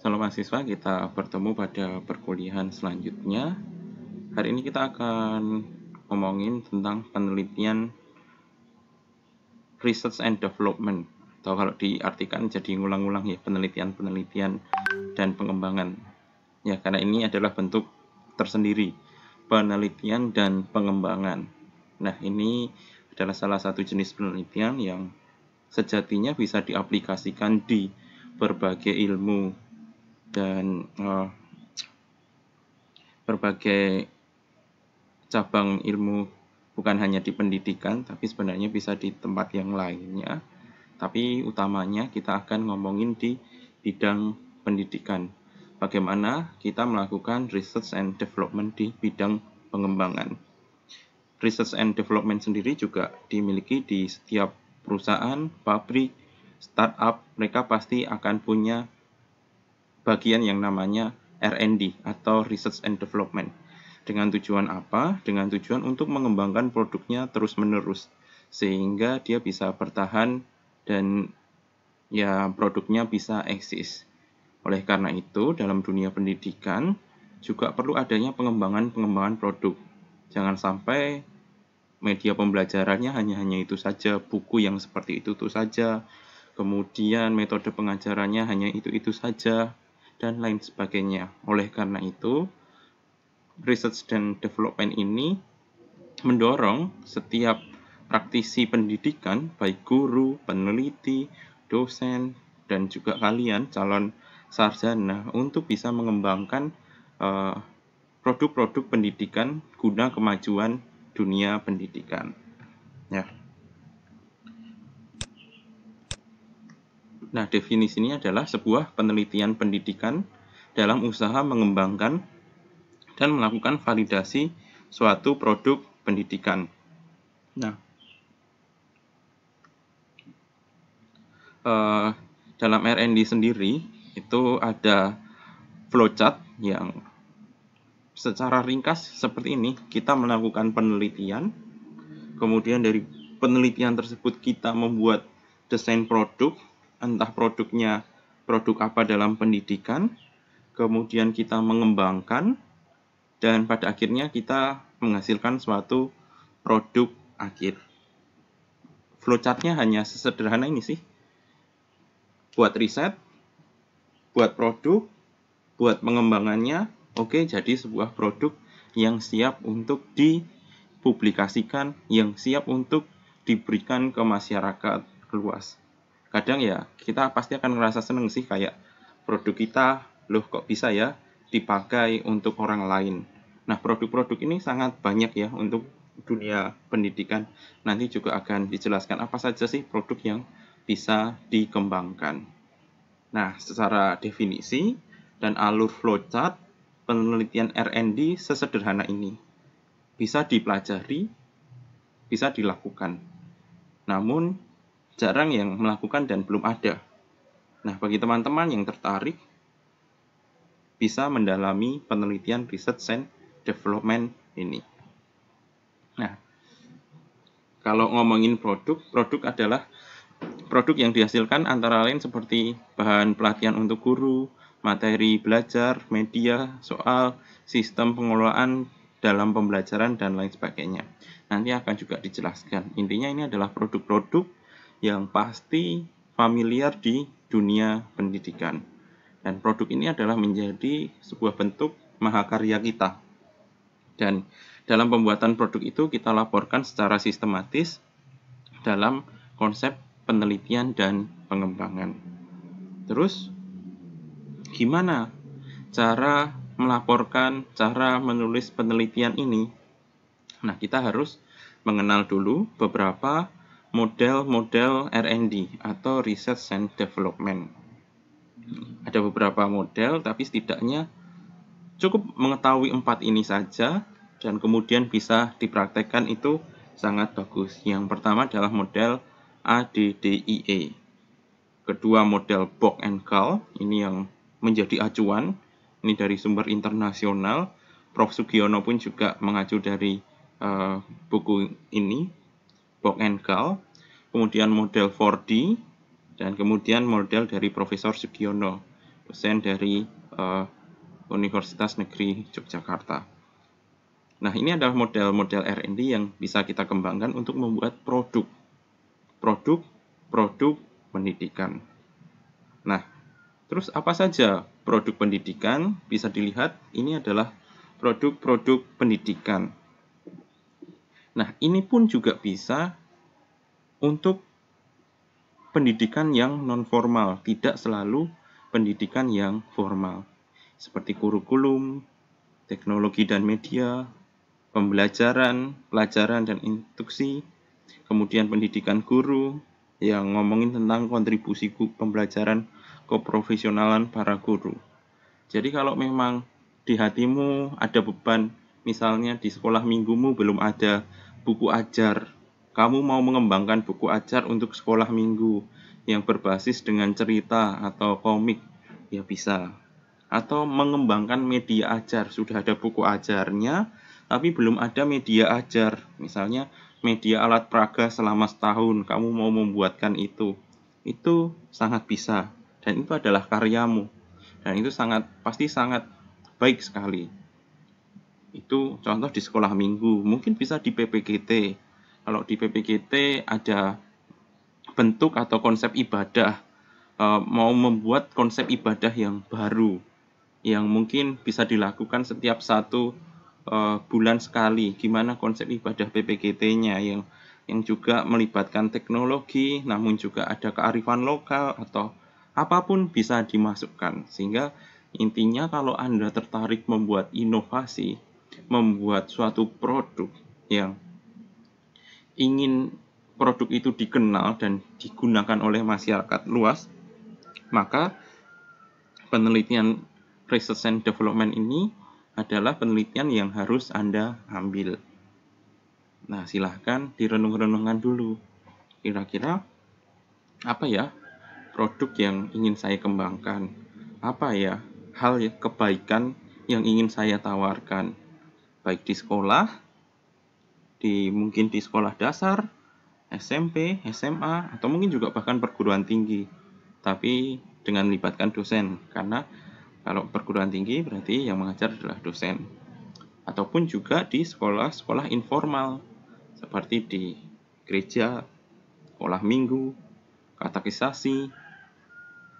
Halo mahasiswa, kita bertemu pada perkuliahan selanjutnya. Hari ini kita akan ngomongin tentang penelitian research and development, atau kalau diartikan jadi ngulang-ulang ya, penelitian dan pengembangan. Ya, karena ini adalah bentuk tersendiri, penelitian dan pengembangan. Nah, ini adalah salah satu jenis penelitian yang sejatinya bisa diaplikasikan di berbagai ilmu dan berbagai cabang ilmu, bukan hanya di pendidikan, tapi sebenarnya bisa di tempat yang lainnya. Tapi utamanya kita akan ngomongin di bidang pendidikan. Bagaimana kita melakukan research and development di bidang pengembangan. Research and development sendiri juga dimiliki di setiap perusahaan, pabrik, startup. Mereka pasti akan punya bagian yang namanya R&D atau Research and Development. Dengan tujuan apa? Dengan tujuan untuk mengembangkan produknya terus-menerus sehingga dia bisa bertahan dan ya produknya bisa eksis. Oleh karena itu, dalam dunia pendidikan juga perlu adanya pengembangan produk. Jangan sampai media pembelajarannya hanya itu saja, buku yang seperti itu saja, kemudian metode pengajarannya hanya itu saja, dan lain sebagainya. Oleh karena itu, research dan development ini mendorong setiap praktisi pendidikan, baik guru, peneliti, dosen, dan juga kalian calon sarjana untuk bisa mengembangkan produk-produk pendidikan guna kemajuan dunia pendidikan. Ya. Nah, definisinya adalah sebuah penelitian pendidikan dalam usaha mengembangkan dan melakukan validasi suatu produk pendidikan. Nah, dalam R&D sendiri itu ada flowchart yang secara ringkas seperti ini. Kita melakukan penelitian, kemudian dari penelitian tersebut kita membuat desain produk, entah produknya produk apa dalam pendidikan, kemudian kita mengembangkan, dan pada akhirnya kita menghasilkan suatu produk akhir. Flowchart-nya hanya sesederhana ini sih. Buat riset, buat produk, buat pengembangannya, oke, jadi sebuah produk yang siap untuk dipublikasikan, yang siap untuk diberikan ke masyarakat luas. Kadang ya kita pasti akan ngerasa seneng sih, kayak produk kita, loh kok bisa ya dipakai untuk orang lain. Nah, produk-produk ini sangat banyak ya untuk dunia pendidikan. Nanti juga akan dijelaskan apa saja sih produk yang bisa dikembangkan. Nah, secara definisi dan alur flowchart, penelitian R&D sesederhana ini. Bisa dipelajari, bisa dilakukan. Namun, jarang yang melakukan dan belum ada. Nah, bagi teman-teman yang tertarik, bisa mendalami penelitian research and development ini. Nah, kalau ngomongin produk adalah produk yang dihasilkan antara lain seperti bahan pelatihan untuk guru, materi belajar, media, soal, sistem pengelolaan dalam pembelajaran, dan lain sebagainya. Nanti akan juga dijelaskan. Intinya ini adalah produk-produk yang pasti familiar di dunia pendidikan. Dan produk ini adalah menjadi sebuah bentuk mahakarya kita. Dan dalam pembuatan produk itu kita laporkan secara sistematis dalam konsep penelitian dan pengembangan. Terus, gimana cara melaporkan, cara menulis penelitian ini? Nah, kita harus mengenal dulu beberapa model-model R&D atau Research and Development. Ada beberapa model, tapi setidaknya cukup mengetahui 4 ini saja, dan kemudian bisa dipraktekkan itu sangat bagus. Yang pertama adalah model ADDIE. Kedua model Bock and Gall, ini yang menjadi acuan, ini dari sumber internasional. Prof. Sugiono pun juga mengacu dari buku ini, Bock and Gall. Kemudian model 4D, dan kemudian model dari Profesor Sugiono. dosen dari Universitas Negeri Yogyakarta. Nah, ini adalah model-model R&D yang bisa kita kembangkan untuk membuat produk pendidikan. Nah, terus apa saja produk pendidikan? Bisa dilihat, ini adalah produk-produk pendidikan. Nah, ini pun juga bisa untuk pendidikan yang non-formal, tidak selalu pendidikan yang formal. Seperti kurikulum, teknologi dan media, pembelajaran, pelajaran dan instruksi, kemudian pendidikan guru, yang ngomongin tentang kontribusi pembelajaran keprofesionalan para guru. Jadi kalau memang di hatimu ada beban, misalnya di sekolah minggumu belum ada buku ajar, kamu mau mengembangkan buku ajar untuk sekolah minggu yang berbasis dengan cerita atau komik, ya bisa. Atau mengembangkan media ajar, sudah ada buku ajarnya, tapi belum ada media ajar. Misalnya media alat peraga selama setahun, kamu mau membuatkan itu sangat bisa. Dan itu adalah karyamu. Dan itu pasti sangat baik sekali. Itu contoh di sekolah minggu, mungkin bisa di PPGT. Kalau di PPGT ada bentuk atau konsep ibadah, mau membuat konsep ibadah yang baru, yang mungkin bisa dilakukan setiap 1 bulan sekali. Gimana konsep ibadah PPGT-nya yang juga melibatkan teknologi, namun juga ada kearifan lokal atau apapun bisa dimasukkan. Sehingga intinya kalau Anda tertarik membuat inovasi, membuat suatu produk yang ingin produk itu dikenal dan digunakan oleh masyarakat luas, maka penelitian research and development ini adalah penelitian yang harus Anda ambil. Nah, silahkan direnung-renungkan dulu. Kira-kira apa ya produk yang ingin saya kembangkan? Apa ya hal kebaikan yang ingin saya tawarkan? Baik di sekolah, mungkin di sekolah dasar, SMP, SMA, atau mungkin juga bahkan perguruan tinggi. Tapi dengan melibatkan dosen, karena kalau perguruan tinggi berarti yang mengajar adalah dosen. Ataupun juga di sekolah-sekolah informal, seperti di gereja, sekolah minggu, katekisasi,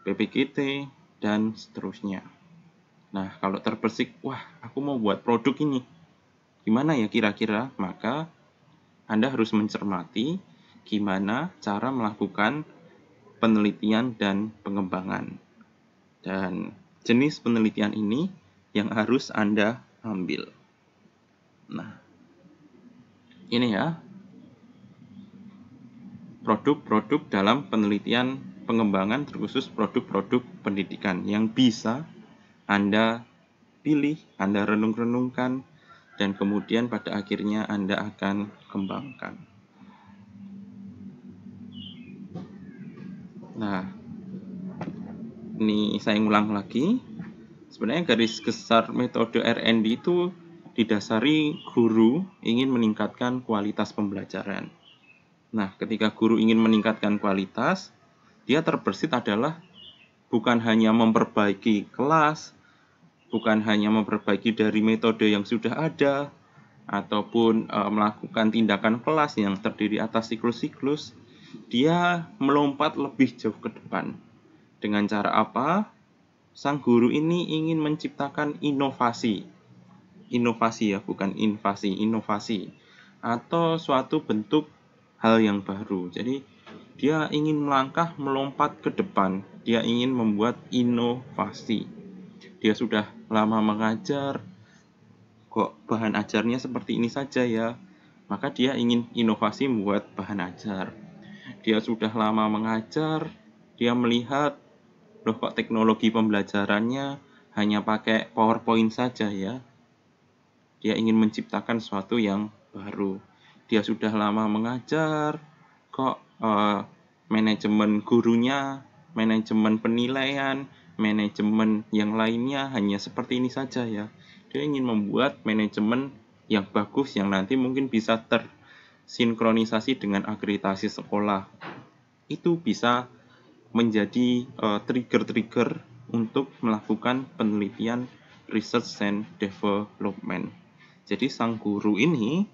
PPGT, dan seterusnya. Nah, kalau terbersik, wah, aku mau buat produk ini, gimana ya kira-kira? Maka Anda harus mencermati gimana cara melakukan penelitian dan pengembangan. Dan jenis penelitian ini yang harus Anda ambil. Nah, ini ya, produk-produk dalam penelitian pengembangan terkhusus produk-produk pendidikan yang bisa Anda pilih, Anda renung-renungkan, dan kemudian pada akhirnya Anda akan kembangkan. Nah, ini saya ulang lagi. Sebenarnya garis besar metode R&D itu didasari guru ingin meningkatkan kualitas pembelajaran. Nah, ketika guru ingin meningkatkan kualitas, dia terbersit adalah bukan hanya memperbaiki kelas, bukan hanya memperbaiki dari metode yang sudah ada, ataupun melakukan tindakan kelas yang terdiri atas siklus-siklus. Dia melompat lebih jauh ke depan. Dengan cara apa? Sang guru ini ingin menciptakan inovasi. Inovasi ya, bukan invasi, inovasi. Atau suatu bentuk hal yang baru. Jadi dia ingin melompat ke depan. Dia ingin membuat inovasi. Dia sudah lama mengajar, kok bahan ajarnya seperti ini saja ya. Maka dia ingin inovasi membuat bahan ajar. Dia sudah lama mengajar, dia melihat, loh kok teknologi pembelajarannya hanya pakai PowerPoint saja ya. Dia ingin menciptakan sesuatu yang baru. Dia sudah lama mengajar, kok manajemen gurunya, manajemen penilaian, manajemen yang lainnya hanya seperti ini saja ya. Dia ingin membuat manajemen yang bagus yang nanti mungkin bisa tersinkronisasi dengan akreditasi sekolah. Itu bisa menjadi trigger-trigger untuk melakukan penelitian research and development. Jadi sang guru ini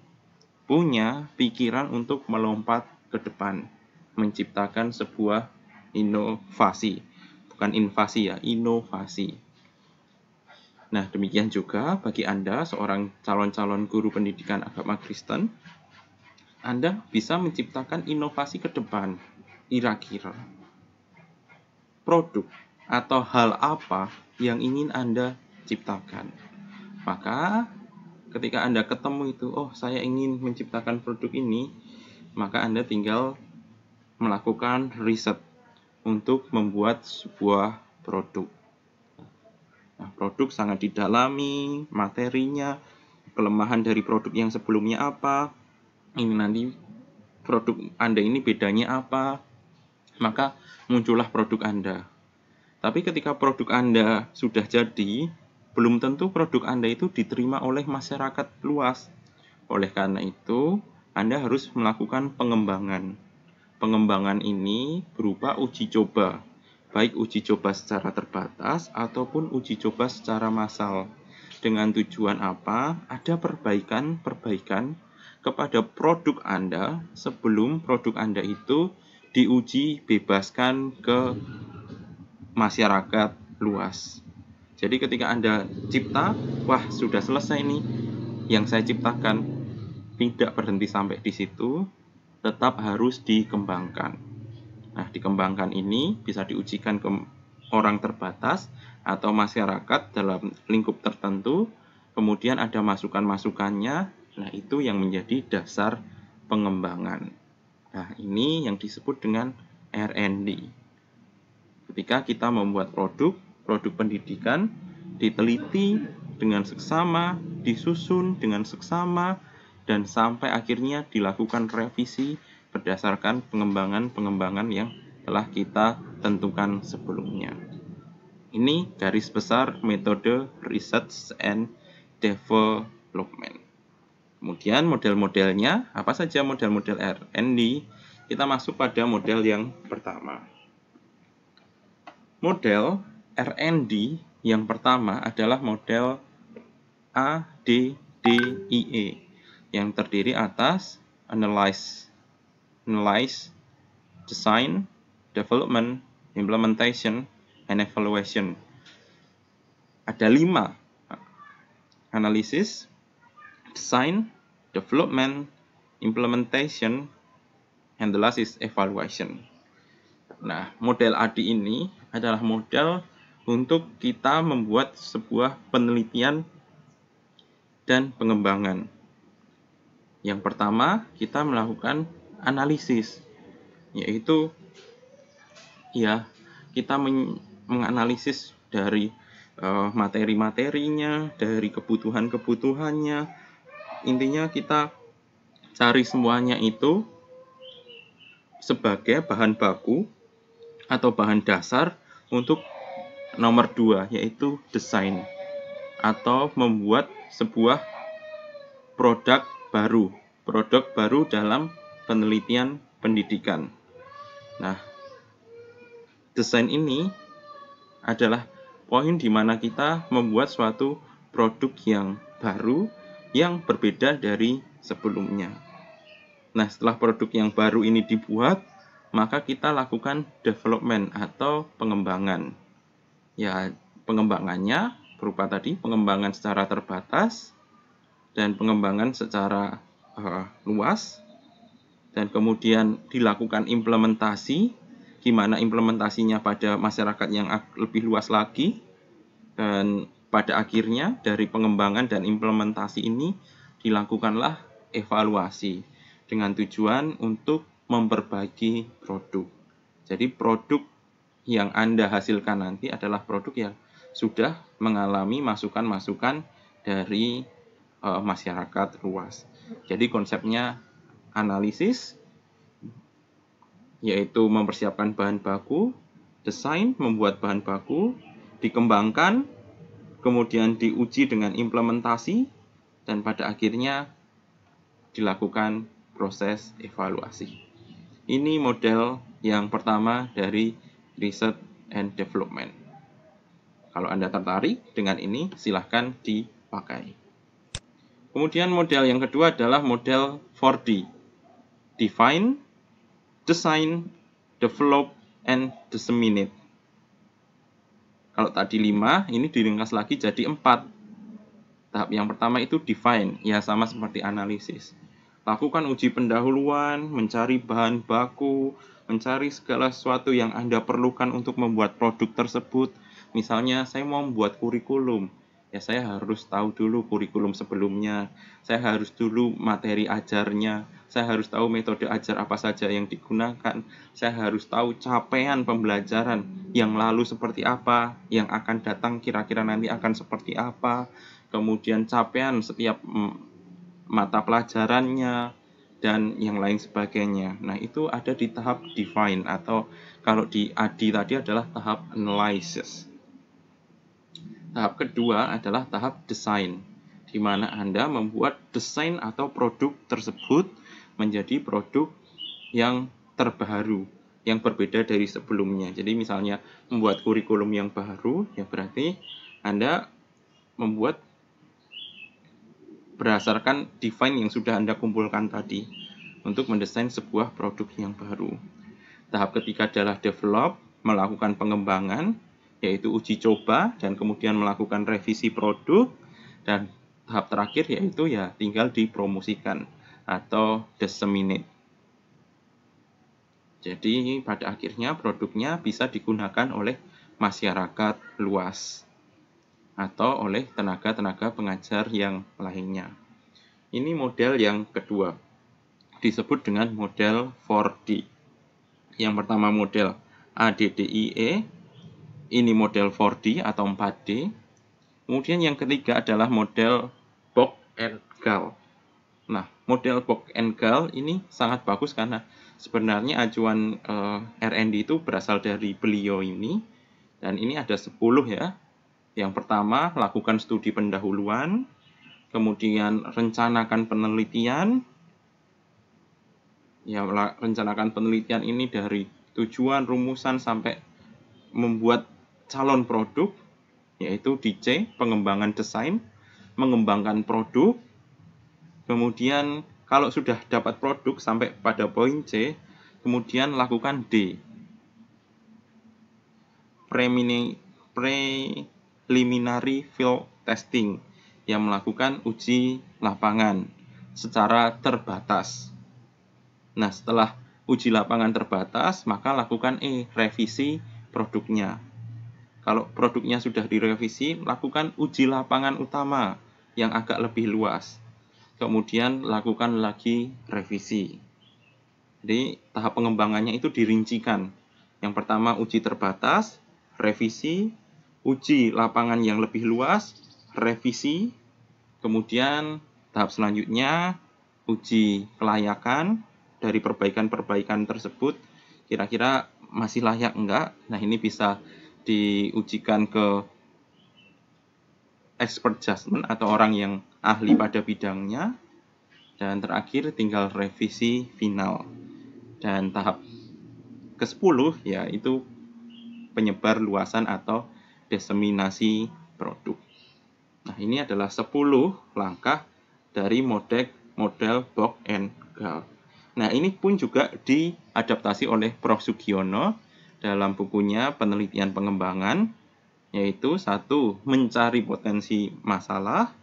punya pikiran untuk melompat ke depan, menciptakan sebuah inovasi. Bukan invasi ya, inovasi. Nah, demikian juga bagi Anda, seorang calon-calon guru pendidikan agama Kristen, Anda bisa menciptakan inovasi ke depan. Kira-kira produk atau hal apa yang ingin Anda ciptakan. Maka ketika Anda ketemu itu, oh saya ingin menciptakan produk ini, maka Anda tinggal melakukan riset untuk membuat sebuah produk. Nah, produk sangat didalami, materinya, kelemahan dari produk yang sebelumnya apa, ini nanti produk Anda ini bedanya apa, maka muncullah produk Anda. Tapi ketika produk Anda sudah jadi, belum tentu produk Anda itu diterima oleh masyarakat luas. Oleh karena itu, Anda harus melakukan pengembangan. Pengembangan ini berupa uji coba, baik uji coba secara terbatas ataupun uji coba secara massal. Dengan tujuan apa? Ada perbaikan-perbaikan kepada produk Anda sebelum produk Anda itu diuji bebaskan ke masyarakat luas. Jadi ketika Anda cipta, wah sudah selesai nih yang saya ciptakan, tidak berhenti sampai di situ, tetap harus dikembangkan. Nah, dikembangkan ini bisa diujikan ke orang terbatas atau masyarakat dalam lingkup tertentu, kemudian ada masukan-masukannya, nah itu yang menjadi dasar pengembangan. Nah, ini yang disebut dengan R&D. Ketika kita membuat produk pendidikan, diteliti dengan seksama, disusun dengan seksama, dan sampai akhirnya dilakukan revisi berdasarkan pengembangan-pengembangan yang telah kita tentukan sebelumnya. Ini garis besar metode research and development. Kemudian model-modelnya, apa saja model-model R&D? Kita masuk pada model yang pertama. Model R&D yang pertama adalah model ADDIE yang terdiri atas analyze, design, development, implementation, and evaluation. Ada 5: analysis, design, development, implementation, and the last is evaluation. Nah, model AD ini adalah model untuk kita membuat sebuah penelitian dan pengembangan. Yang pertama, kita melakukan analisis, yaitu ya kita menganalisis dari materi-materinya, dari kebutuhan-kebutuhannya. Intinya kita cari semuanya itu sebagai bahan baku atau bahan dasar untuk nomor 2, yaitu desain atau membuat sebuah produk baru dalam penelitian pendidikan. Nah, desain ini adalah poin di mana kita membuat suatu produk yang baru yang berbeda dari sebelumnya. Nah, setelah produk yang baru ini dibuat, maka kita lakukan development atau pengembangan. Ya, pengembangannya berupa tadi pengembangan secara terbatas dan pengembangan secara luas, dan kemudian dilakukan implementasi, gimana implementasinya pada masyarakat yang lebih luas lagi, dan pada akhirnya dari pengembangan dan implementasi ini dilakukanlah evaluasi dengan tujuan untuk memperbaiki produk. Jadi produk yang Anda hasilkan nanti adalah produk yang sudah mengalami masukan-masukan dari masyarakat luas. Jadi konsepnya analisis, yaitu mempersiapkan bahan baku, desain, membuat bahan baku, dikembangkan, kemudian diuji dengan implementasi, dan pada akhirnya dilakukan proses evaluasi. Ini model yang pertama dari research and development. Kalau Anda tertarik dengan ini, silahkan dipakai. Kemudian model yang kedua adalah model 4D. Define, Design, Develop, and Disseminate. Kalau tadi 5, ini diringkas lagi jadi 4. Tahap yang pertama itu define, ya sama seperti analisis. Lakukan uji pendahuluan, mencari bahan baku, mencari segala sesuatu yang Anda perlukan untuk membuat produk tersebut. Misalnya saya mau membuat kurikulum, ya saya harus tahu dulu kurikulum sebelumnya, saya harus dulu materi ajarnya, saya harus tahu metode ajar apa saja yang digunakan, saya harus tahu capaian pembelajaran yang lalu seperti apa, yang akan datang kira-kira nanti akan seperti apa, kemudian capaian setiap mata pelajarannya, dan yang lain sebagainya. Nah, itu ada di tahap define, atau kalau di ADI tadi adalah tahap analysis. Tahap kedua adalah tahap design, di mana Anda membuat desain atau produk tersebut menjadi produk yang terbaru, yang berbeda dari sebelumnya. Jadi misalnya membuat kurikulum yang baru, ya berarti Anda membuat berdasarkan define yang sudah Anda kumpulkan tadi untuk mendesain sebuah produk yang baru. Tahap ketiga adalah develop, melakukan pengembangan, yaitu uji coba dan kemudian melakukan revisi produk, dan tahap terakhir yaitu ya tinggal dipromosikan atau disseminate. Jadi pada akhirnya produknya bisa digunakan oleh masyarakat luas atau oleh tenaga-tenaga pengajar yang lainnya. Ini model yang kedua, disebut dengan model 4D. Yang pertama model ADDIE, ini model 4D atau 4D. Kemudian yang ketiga adalah model Bock and Gall. Nah, model Bock and Gall ini sangat bagus karena sebenarnya acuan R&D itu berasal dari beliau ini, dan ini ada 10 ya. Yang pertama, lakukan studi pendahuluan, kemudian rencanakan penelitian. Ya, rencanakan penelitian ini dari tujuan, rumusan, sampai membuat calon produk, yaitu di C, pengembangan desain, mengembangkan produk. Kemudian kalau sudah dapat produk sampai pada poin C, kemudian lakukan D, preliminary field testing, yang melakukan uji lapangan secara terbatas. Nah, setelah uji lapangan terbatas, maka lakukan revisi produknya. Kalau produknya sudah direvisi, lakukan uji lapangan utama yang agak lebih luas. Kemudian lakukan lagi revisi. Jadi tahap pengembangannya itu dirincikan. Yang pertama uji terbatas, revisi, uji lapangan yang lebih luas, revisi. Kemudian tahap selanjutnya uji kelayakan dari perbaikan-perbaikan tersebut, kira-kira masih layak enggak. Nah, ini bisa diujikan ke expert judgment atau orang yang ahli pada bidangnya. Dan terakhir tinggal revisi final. Dan tahap ke-10 yaitu penyebar luasan atau diseminasi produk. Nah, ini adalah 10 langkah dari model Bock and Gall. Nah, ini pun juga diadaptasi oleh Prof. Sugiono dalam bukunya Penelitian Pengembangan, yaitu 1. Mencari potensi masalah,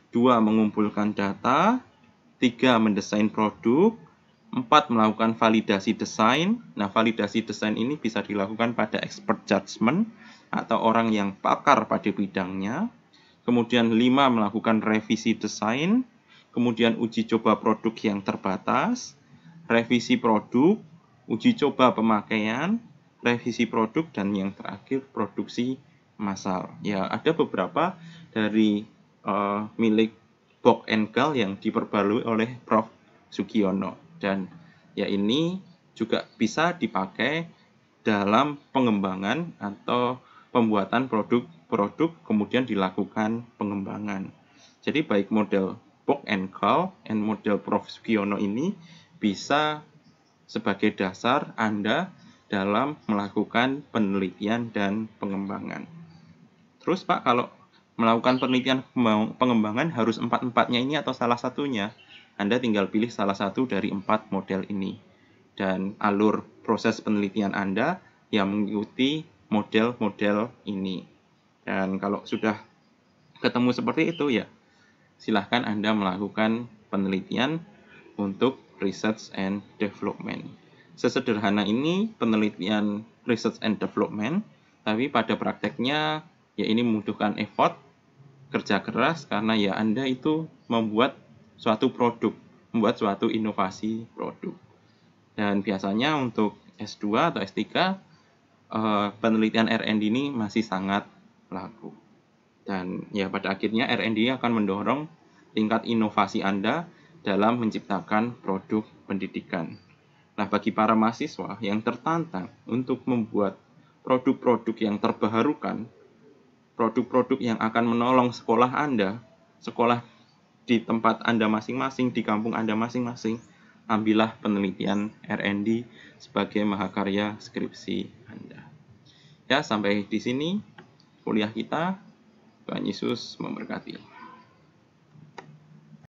2. Mengumpulkan data, 3. Mendesain produk, 4. Melakukan validasi desain. Nah, validasi desain ini bisa dilakukan pada expert judgment atau orang yang pakar pada bidangnya. Kemudian 5. Melakukan revisi desain, kemudian uji coba produk yang terbatas, revisi produk, uji coba pemakaian, revisi produk, dan yang terakhir produksi massal. Ya, ada beberapa dari milik Bock and Gall yang diperbarui oleh Prof. Sugiono, dan ya ini juga bisa dipakai dalam pengembangan atau pembuatan produk kemudian dilakukan pengembangan. Jadi baik model Bock and Gall dan model Prof. Sugiono ini bisa sebagai dasar Anda dalam melakukan penelitian dan pengembangan. Terus Pak, kalau melakukan penelitian pengembangan harus empat-empatnya ini atau salah satunya? Anda tinggal pilih salah satu dari 4 model ini. Dan alur proses penelitian Anda yang mengikuti model-model ini. Dan kalau sudah ketemu seperti itu ya, silahkan Anda melakukan penelitian untuk research and development. Sesederhana ini penelitian research and development, tapi pada prakteknya ya ini membutuhkan effort, kerja keras, karena ya Anda itu membuat suatu produk, membuat suatu inovasi produk. Dan biasanya untuk S2 atau S3, penelitian R&D ini masih sangat laku. Dan ya pada akhirnya R&D akan mendorong tingkat inovasi Anda dalam menciptakan produk pendidikan. Nah, bagi para mahasiswa yang tertantang untuk membuat produk-produk yang terbarukan, produk-produk yang akan menolong sekolah Anda, sekolah di tempat Anda masing-masing, di kampung Anda masing-masing, ambillah penelitian R&D sebagai mahakarya skripsi Anda. Ya, sampai di sini kuliah kita. Tuhan Yesus memberkati.